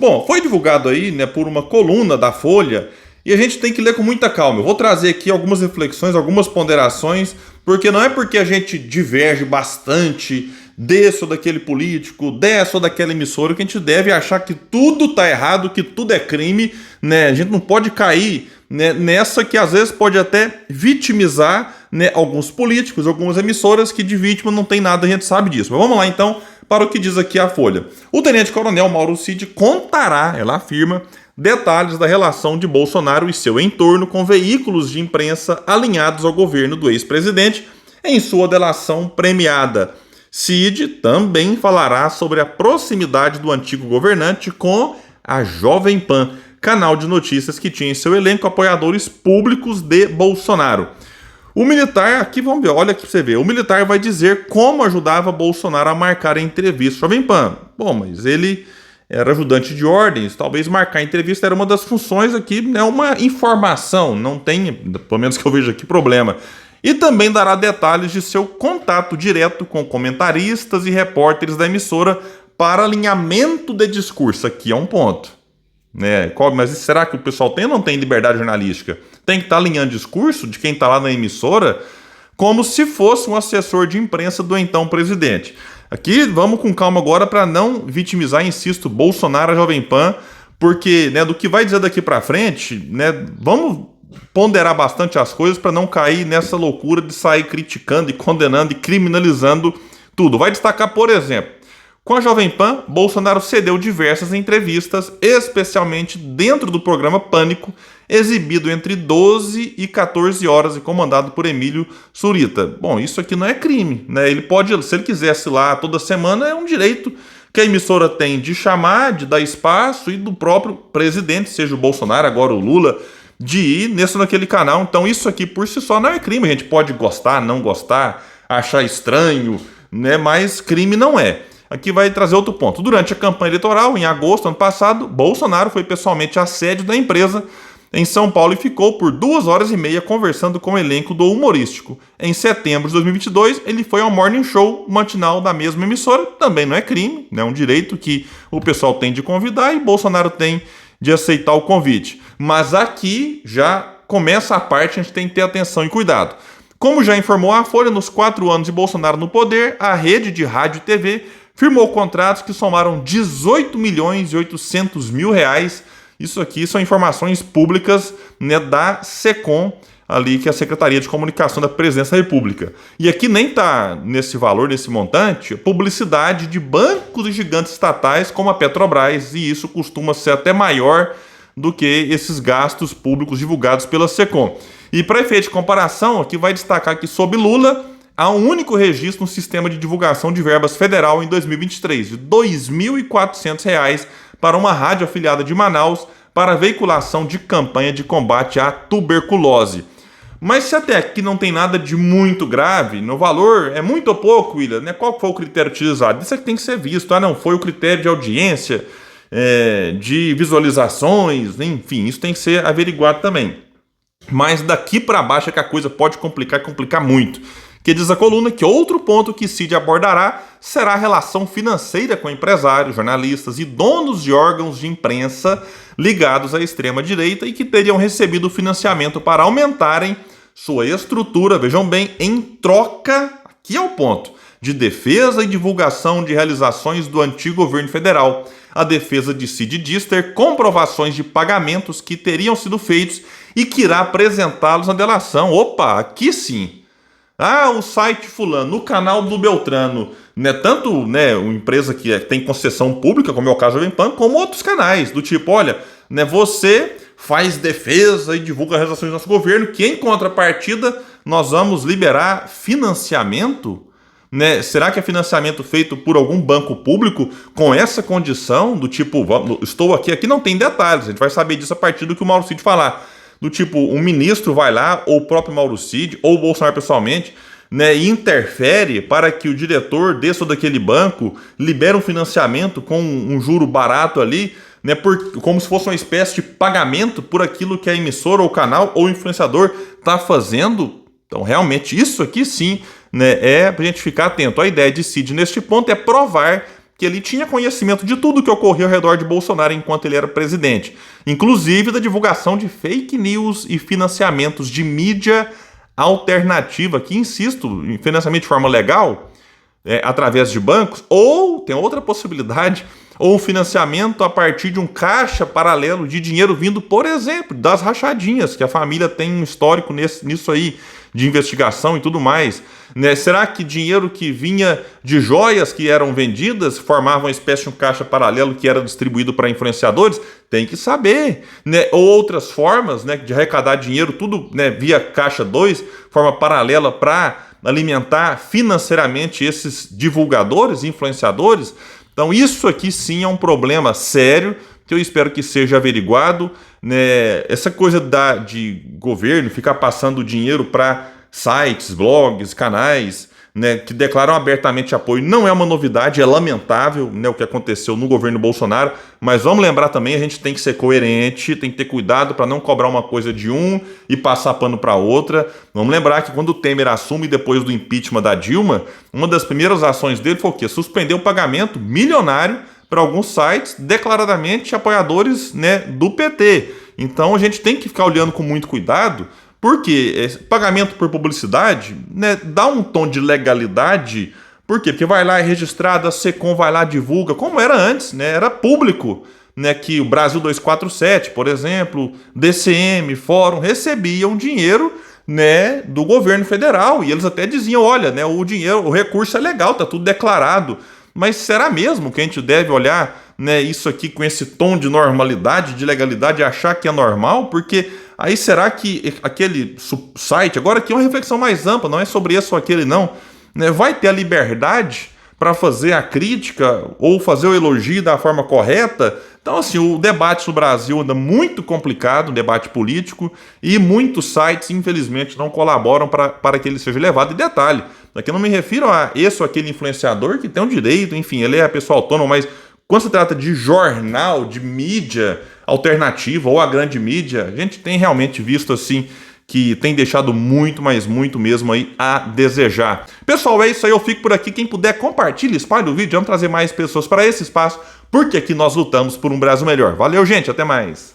Bom, foi divulgado aí, né, por uma coluna da Folha e a gente tem que ler com muita calma. Eu vou trazer aqui algumas reflexões, algumas ponderações, porque não é porque a gente diverge bastante desse ou daquele político, dessa ou daquela emissora, que a gente deve achar que tudo tá errado, que tudo é crime, né? A gente não pode cair, né, nessa que às vezes pode até vitimizar, né, alguns políticos, algumas emissoras que de vítima não tem nada, a gente sabe disso. Mas vamos lá então para o que diz aqui a Folha. O tenente-coronel Mauro Cid contará, ela afirma, detalhes da relação de Bolsonaro e seu entorno com veículos de imprensa alinhados ao governo do ex-presidente em sua delação premiada. Cid também falará sobre a proximidade do antigo governante com a Jovem Pan, canal de notícias que tinha em seu elenco apoiadores públicos de Bolsonaro. O militar, aqui vamos ver, olha aqui pra você ver, o militar vai dizer como ajudava Bolsonaro a marcar a entrevista. Jovem Pan, bom, mas ele era ajudante de ordens, talvez marcar a entrevista era uma das funções aqui, né, uma informação, não tem, pelo menos que eu vejo aqui, problema. E também dará detalhes de seu contato direto com comentaristas e repórteres da emissora para alinhamento de discurso. Aqui é um ponto, né? Mas será que o pessoal tem ou não tem liberdade jornalística? Tem que estar alinhando discurso de quem está lá na emissora como se fosse um assessor de imprensa do então presidente. Aqui vamos com calma agora para não vitimizar, insisto, Bolsonaro, a Jovem Pan, porque, né, do que vai dizer daqui para frente, né, vamos ponderar bastante as coisas para não cair nessa loucura de sair criticando e condenando e criminalizando tudo. Vai destacar, por exemplo, com a Jovem Pan, Bolsonaro cedeu diversas entrevistas, especialmente dentro do programa Pânico, exibido entre 12 e 14 horas e comandado por Emílio Surita. Bom, isso aqui não é crime, né? Ele pode, se ele quisesse lá toda semana, é um direito que a emissora tem de chamar, de dar espaço e do próprio presidente, seja o Bolsonaro, agora o Lula, de ir nesse ou naquele canal. Então isso aqui por si só não é crime. A gente pode gostar, não gostar, achar estranho, né? Mas crime não é. Aqui vai trazer outro ponto. Durante a campanha eleitoral, em agosto do ano passado, Bolsonaro foi pessoalmente à sede da empresa em São Paulo e ficou por 2 horas e meia conversando com o elenco do humorístico. Em setembro de 2022, ele foi ao Morning Show matinal da mesma emissora. Também não é crime, é um direito que o pessoal tem de convidar e Bolsonaro tem de aceitar o convite. Mas aqui já começa a parte, a gente tem que ter atenção e cuidado. Como já informou a Folha, nos 4 anos de Bolsonaro no poder, a rede de rádio e TV firmou contratos que somaram 18 milhões e 800 mil reais. Isso aqui são informações públicas, né, da SECOM, ali, que é a Secretaria de Comunicação da Presidência da República. E aqui nem está nesse valor, nesse montante, publicidade de bancos e gigantes estatais como a Petrobras, e isso costuma ser até maior do que esses gastos públicos divulgados pela SECOM. E para efeito de comparação, aqui vai destacar que sob Lula há um único registro no sistema de divulgação de verbas federal em 2023, de R$ 2.400 para uma rádio afiliada de Manaus para a veiculação de campanha de combate à tuberculose. Mas se até aqui não tem nada de muito grave, no valor é muito ou pouco, William, né? Qual foi o critério utilizado? Isso aqui tem que ser visto. Não foi o critério de audiência, de visualizações, enfim, isso tem que ser averiguado também. Mas daqui para baixo é que a coisa pode complicar muito. Que diz a coluna que outro ponto que Cid abordará será a relação financeira com empresários, jornalistas e donos de órgãos de imprensa ligados à extrema-direita e que teriam recebido financiamento para aumentarem sua estrutura, vejam bem, em troca, aqui é o ponto, de defesa e divulgação de realizações do antigo governo federal. A defesa de Cid diz ter comprovações de pagamentos que teriam sido feitos e que irá apresentá-los na delação. Opa, aqui sim. O site fulano, o canal do Beltrano, né, tanto, né, uma empresa que tem concessão pública, como é o caso do Jovem Pan, como outros canais, do tipo, olha, né, você faz defesa e divulga as realizações do nosso governo, que em contrapartida nós vamos liberar financiamento, né? Será que é financiamento feito por algum banco público com essa condição, do tipo, estou aqui não tem detalhes, a gente vai saber disso a partir do que o Mauro Cid falar. Do tipo, um ministro vai lá, ou o próprio Mauro Cid, ou o Bolsonaro pessoalmente, né, e interfere para que o diretor desse ou daquele banco libere um financiamento com um juro barato ali, né, como se fosse uma espécie de pagamento por aquilo que a emissora, ou o canal, ou o influenciador está fazendo. Então, realmente, isso aqui sim, né, é para a gente ficar atento. A ideia de Cid neste ponto é provar que ele tinha conhecimento de tudo que ocorreu ao redor de Bolsonaro enquanto ele era presidente, inclusive da divulgação de fake news e financiamentos de mídia alternativa, que, insisto, em financiamento de forma legal, através de bancos, ou tem outra possibilidade, ou financiamento a partir de um caixa paralelo de dinheiro vindo, por exemplo, das rachadinhas, que a família tem um histórico nisso aí, de investigação e tudo mais. Né? Será que dinheiro que vinha de joias que eram vendidas formava uma espécie de um caixa paralelo que era distribuído para influenciadores? Tem que saber. Né? Ou outras formas, né, de arrecadar dinheiro, tudo, né, via Caixa 2, forma paralela para alimentar financeiramente esses divulgadores, influenciadores. Então isso aqui sim é um problema sério, que eu espero que seja averiguado. Né? Essa coisa de governo ficar passando dinheiro para sites, blogs, canais, né, que declaram abertamente apoio, não é uma novidade, é lamentável, né, o que aconteceu no governo Bolsonaro, mas vamos lembrar também, a gente tem que ser coerente, tem que ter cuidado para não cobrar uma coisa de um e passar pano para outra. Vamos lembrar que quando o Temer assume depois do impeachment da Dilma, uma das primeiras ações dele foi o quê? Suspender o pagamento milionário para alguns sites declaradamente apoiadores, né, do PT. Então a gente tem que ficar olhando com muito cuidado, porque pagamento por publicidade, né, dá um tom de legalidade. Por quê? Porque vai lá, é registrado, a SECOM vai lá, divulga, como era antes, né, era público, né, que o Brasil 247, por exemplo, DCM, Fórum, recebiam dinheiro, né, do governo federal, e eles até diziam, olha, né, o dinheiro, o recurso é legal, tá tudo declarado. Mas será mesmo que a gente deve olhar, né, isso aqui com esse tom de normalidade, de legalidade, e achar que é normal? Porque aí será que aquele site, agora aqui é uma reflexão mais ampla, não é sobre esse ou aquele não, né, vai ter a liberdade para fazer a crítica ou fazer o elogio da forma correta? Então, assim, o debate no Brasil anda muito complicado, o debate político, e muitos sites, infelizmente, não colaboram para que ele seja levado. E detalhe, aqui eu não me refiro a esse ou aquele influenciador que tem um direito, enfim, ele é a pessoa autônoma, mas quando se trata de jornal, de mídia alternativa ou a grande mídia, a gente tem realmente visto, assim, que tem deixado muito, mas muito mesmo aí a desejar. Pessoal, é isso aí, eu fico por aqui. Quem puder, compartilhe, espalhe o vídeo, vamos trazer mais pessoas para esse espaço, porque aqui nós lutamos por um Brasil melhor. Valeu, gente, até mais!